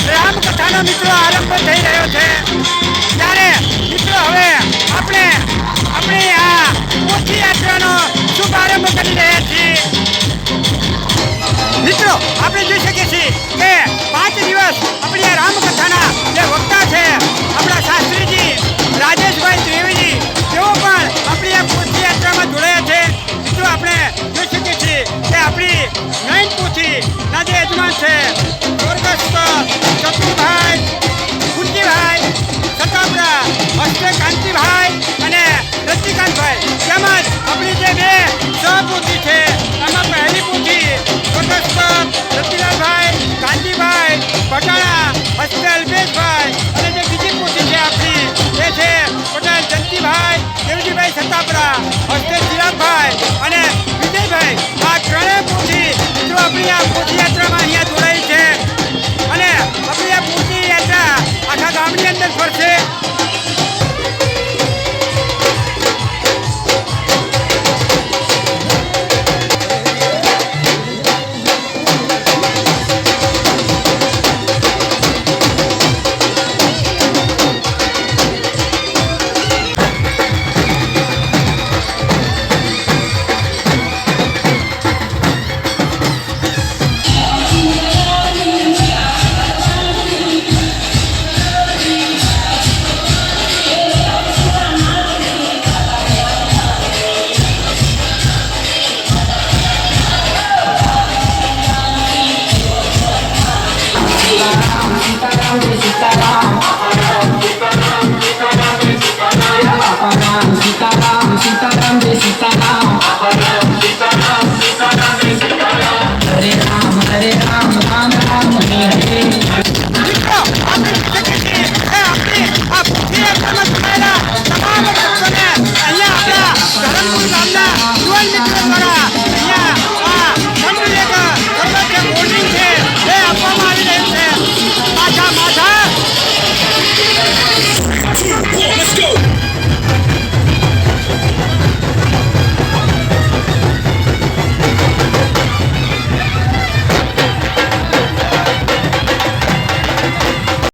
રામકથાનો મિત્રો આરંભ થઈ રહ્યો છે ત્યારે મિત્રો હવે આપણે આપણી આ પોથી યાત્રાનો શુભારંભ કરી રહ્યા છીએ મિત્રો આપણે જોઈ શકીએ છીએ કે 5 દિવસ આપણી આ રામકથાના